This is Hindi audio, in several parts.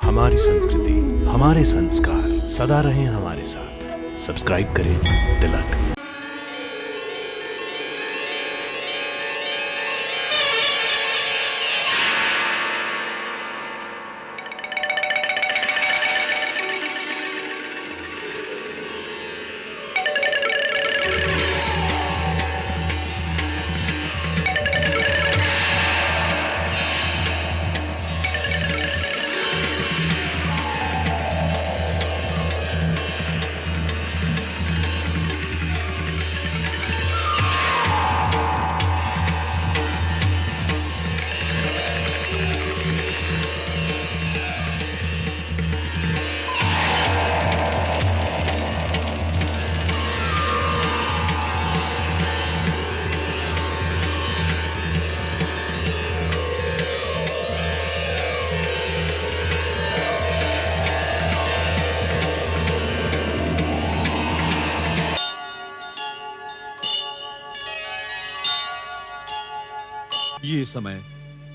हमारी संस्कृति, हमारे संस्कार सदा रहें हमारे साथ। सब्सक्राइब करें तिलक। ये समय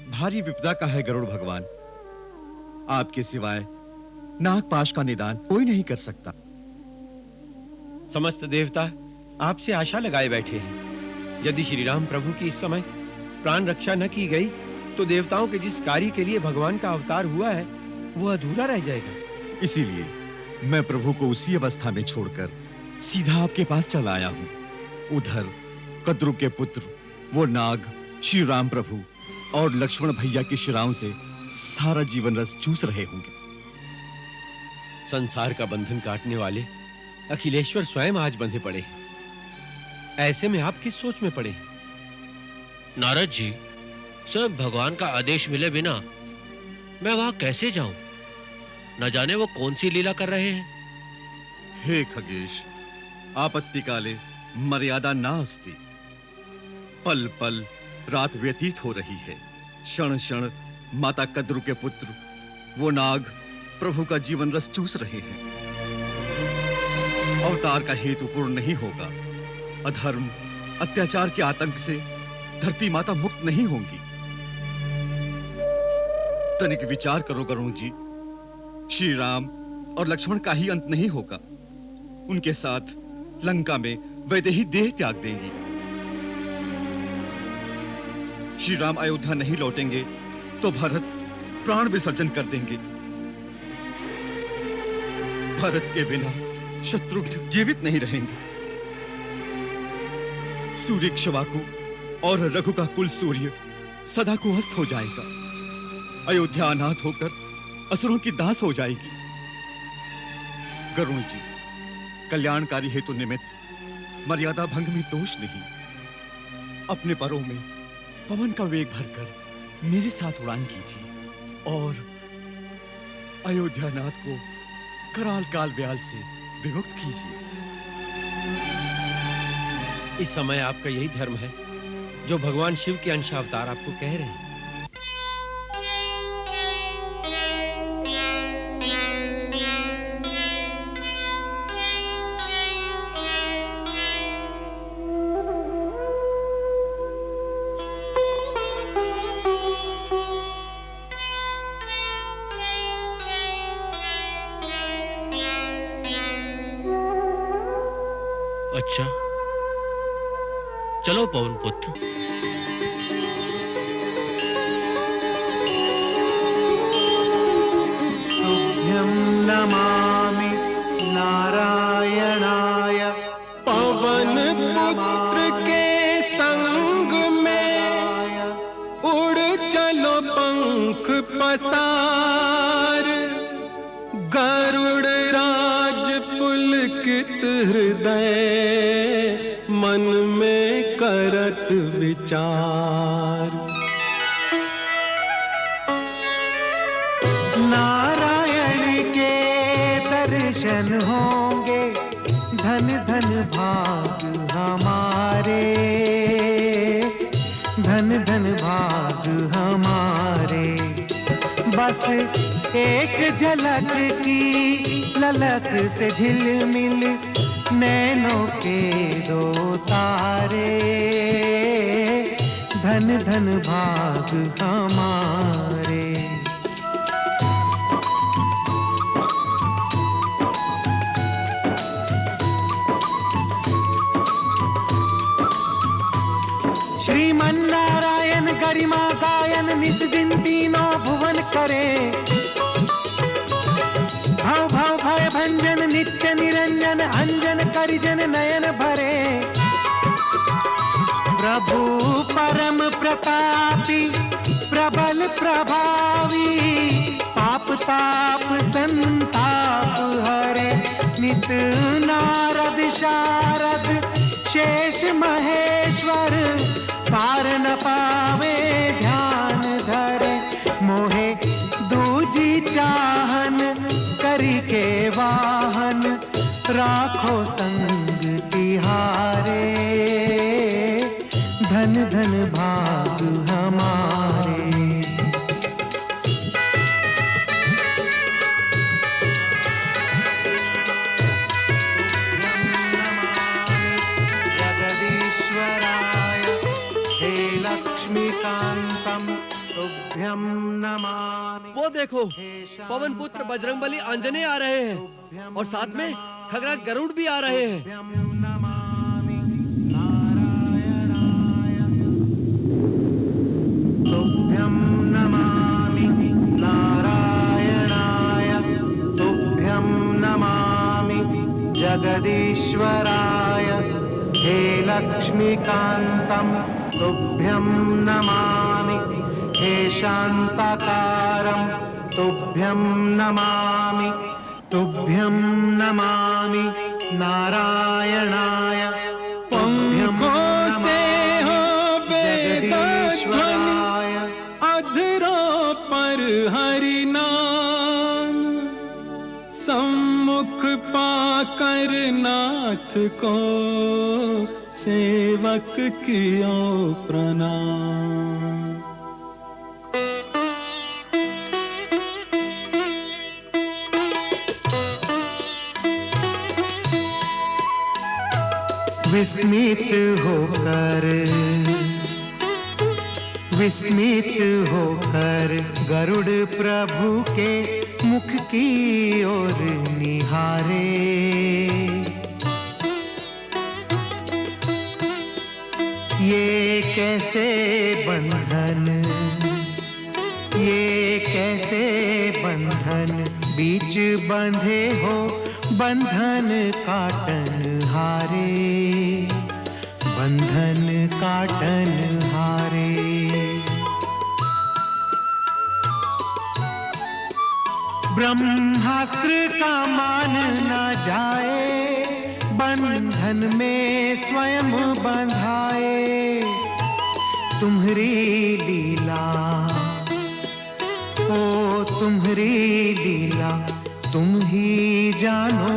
भारी विपदा का है गरुड़ भगवान। आपके सिवाय नागपाश का निदान कोई नहीं कर सकता। समस्त देवता आपसे आशा लगाए बैठे हैं। यदि श्री राम प्रभु की इस समय प्राण रक्षा न की गई तो देवताओं के जिस कार्य के लिए भगवान का अवतार हुआ है वो अधूरा रह जाएगा। इसीलिए मैं प्रभु को उसी अवस्था में छोड़कर सीधा आपके पास चला आया हूं। उधर कद्रु के पुत्र वो नाग श्री राम प्रभु और लक्ष्मण भैया की शिराओं से सारा जीवन रस चूस रहे होंगे। संसार का बंधन काटने वाले अखिलेश्वर स्वयं आज बंधे पड़े। ऐसे में आप किस सोच में पड़े? नारद जी, स्वयं भगवान का आदेश मिले बिना मैं वहां कैसे जाऊं? न जाने वो कौन सी लीला कर रहे हैं। हे खगेश, आपत्ति काले मर्यादा नास्ति। पल पल रात व्यतीत हो रही है। क्षण क्षण माता कद्रु के पुत्र वो नाग प्रभु का जीवन रस चूस रहे हैं। अवतार का हेतु पूर्ण नहीं होगा। अधर्म अत्याचार के आतंक से धरती माता मुक्त नहीं होंगी। तनिक विचार करो गरुण जी, श्री राम और लक्ष्मण का ही अंत नहीं होगा। उनके साथ लंका में वैदेही देह त्याग देंगी। श्री राम अयोध्या नहीं लौटेंगे तो भरत प्राण विसर्जन कर देंगे। भरत के बिना शत्रुघ्न जीवित नहीं रहेंगे। सूर्य क्षवाकु और रघु का कुल सूर्य सदा को अस्त हो जाएगा। अयोध्या अनाथ होकर असुरों की दास हो जाएगी। गरुण जी, कल्याणकारी हेतु निमित्त मर्यादा भंग में दोष नहीं। अपने परों में पवन का वेग भरकर मेरे साथ उड़ान कीजिए और अयोध्यानाथ को कराल काल व्याल से विमुक्त कीजिए। इस समय आपका यही धर्म है जो भगवान शिव के अंशावतार आपको कह रहे हैं। अच्छा, चलो पवन पुत्र। तुभ्यं नमामि नारायणाय। पवन पुत्र के संग में उड़ चलो पंख पसार। गरुड़ राज पुलकित हृदय मन में करत विचार। नारायण के दर्शन होंगे, धन धन भाग हमारे, धन धन भाग हमारे। बस एक झलक की ललक से झिलमिल नैनों के दो तारे। धन धन भाग हमारे। गरिमा गायन निस दिन तीनों भुवन करे। भव भव भय भंजन नित्य निरंजन अंजन करिजन नयन भरे। प्रभु परम प्रतापी प्रबल प्रभावी पाप ताप संताप हरे। नित नारद शारद शेष महेश्वर पार न पावे ध्यान धरे। मोहे दूजी चाहन करी के वाहन राखो संग तिहारे। धन धन भाग हमारे। जगदीश्वराय हे लक्ष्मीकांतम तुभ्यं नमामि। वो देखो, पवन पुत्र बजरंगबली आंजनेय आ रहे हैं और साथ में खगराज गरुड़ भी आ रहे हैं। तुभ्यं नमामि नारायणाय। तुभ्यं नमामि जगदीश्वराय हे लक्ष्मीकांतम तुभ्यं नमामि। हे शांताकारं तुभ्यं नमामि। तुभ्यं नमामि नारायणाय। पंखों से हो जगदीश्वराय। अधरों पर हरि नाम सम्मुख पाकर नाथ को सेवक कियो प्रणाम। विस्मित होकर गरुड़ प्रभु के मुख की ओर निहारे। ये कैसे बंधन बीच बंधे हो बंधन काटन हारे। बंधन काटन हारे। ब्रह्मास्त्र का मान न जाए बंधन में स्वयं बंधाए। तुम्हारी लीला ओ तुम्हारी लीला तुम ही जानो।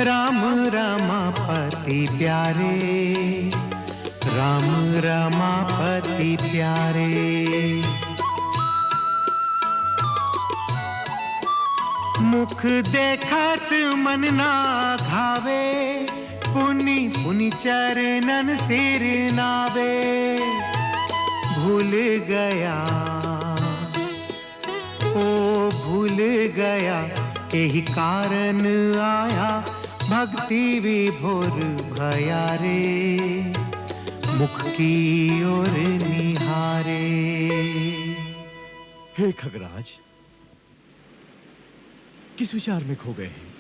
राम रमापति प्यारे। राम रमापति प्यारे। मुख देखत मन ना घावे। पुनि पुनि चरणन सिर नावे। भूल गया ओ भूल गया यही कारण आया भक्ति विभोर भया रे। मुख की ओर निहारे। हे खगराज, किस विचार में खो गए हैं?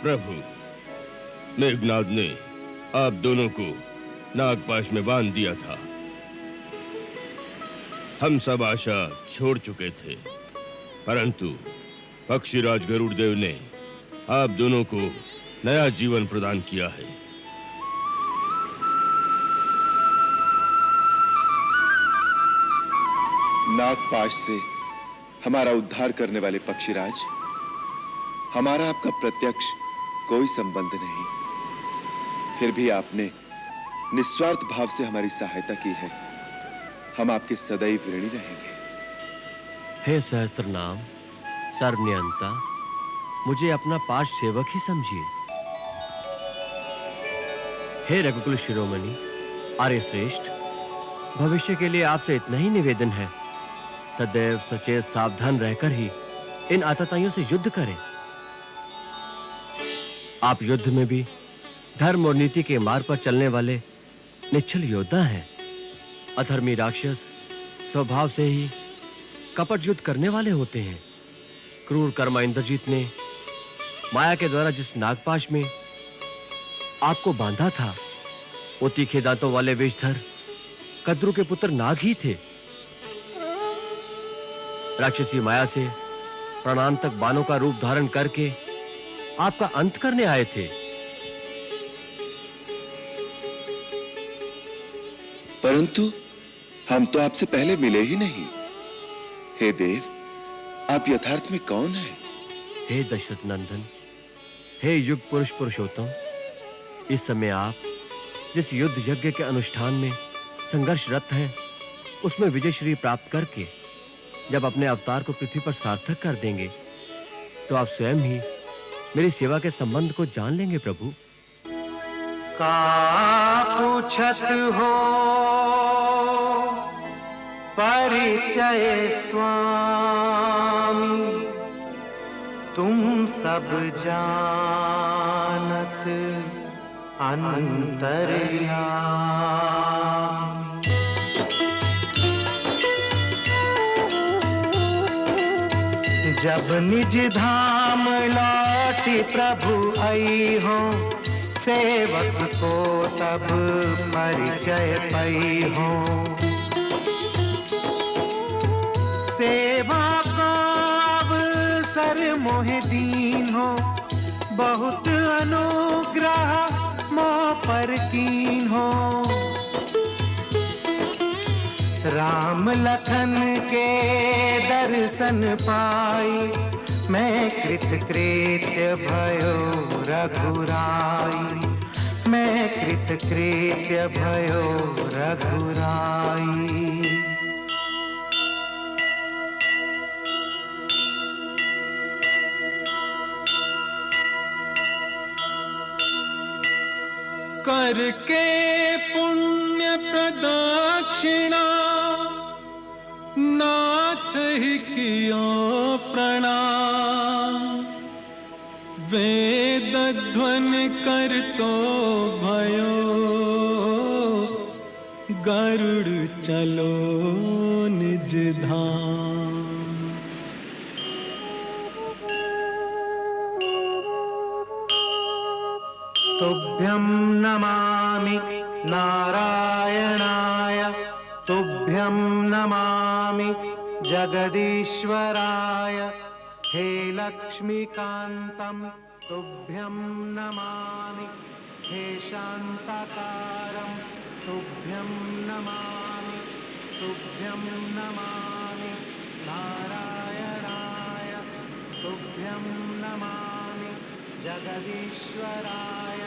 प्रभु, मेघनाद ने आप दोनों को नागपाश में बांध दिया था। हम सब आशा छोड़ चुके थे, परंतु पक्षीराज गरुड़देव ने आप दोनों को नया जीवन प्रदान किया है। नागपाश से हमारा उद्धार करने वाले पक्षीराज, हमारा आपका प्रत्यक्ष कोई संबंध नहीं, फिर भी आपने निस्वार्थ भाव से हमारी सहायता की है। हम आपके सदैव ऋणी रहेंगे। हे सहस्त्र नाम सर्वनियंता, मुझे अपना पार्ष सेवक ही समझिए। हे रघुकुल शिरोमणि आर्य श्रेष्ठ, भविष्य के लिए आपसे इतना ही निवेदन है, सदैव सचेत सावधान रहकर ही इन आतताइयों से युद्ध करें। आप युद्ध में भी धर्म और नीति के मार्ग पर चलने वाले निश्चल योद्धा हैं। अधर्मी राक्षस स्वभाव से ही कपट युद्ध करने वाले होते हैं। क्रूर कर्मा इंद्रजीत ने माया के द्वारा जिस नागपाश में आपको बांधा था, वो तीखे दांतों वाले विषधर कद्रु के पुत्र नाग ही थे। राक्षसी माया से प्राणांतक बाणों का रूप धारण करके आपका अंत करने आए थे। परंतु हम तो आपसे पहले मिले ही नहीं। हे देव, आप यथार्थ में कौन हैं? हे दशरथ नंदन, हे युग पुरुष पुरुषोत्तम, इस समय आप जिस युद्ध यज्ञ के अनुष्ठान में संघर्षरत हैं, उसमें विजय श्री प्राप्त करके जब अपने अवतार को पृथ्वी पर सार्थक कर देंगे, तो आप स्वयं ही मेरी सेवा के संबंध को जान लेंगे प्रभु। का पूछत हो परिचय स्वामी, तुम सब जानत अंतर्यामी। जब निज धाम लौटी प्रभु आई हो, सेवक को तब परिचय पाई हो। सेवा का अवसर मोहि दीन हो, बहुत अनुग्रह मोह पर कीन हो। राम लखन के दर्शन पाई, मैं कृतकृत्य भयो रघुराई। मैं कृतकृत्य भयो रघुराई। करके पुण्य प्रदक्षिणा, नाथ ही कियो प्रणाम। वेद ध्वनि करतो भयो, गरुड़ चलो निज धाम। तुभ्यं नमामि नारायणाय, तुभ्यं नमामि जगदीश्वराय। हे लक्ष्मीकान्तं तुभ्यं नमामि, हे शान्ताकारं तुभ्यं नमामि। तुभ्यं नमामि नारायणाय, तुभ्यं नमामि जगदीश्वराय।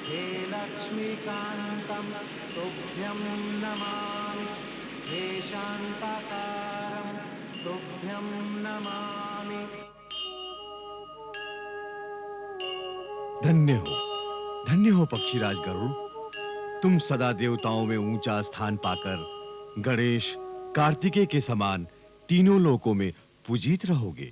हे लक्ष्मीकान्तं तुभ्यं नमामि, हे शान्ताकारं तुभ्यं नमामि। धन्य हो पक्षीराज गरुड़, तुम सदा देवताओं में ऊंचा स्थान पाकर गणेश कार्तिकेय के समान तीनों लोकों में पूजित रहोगे।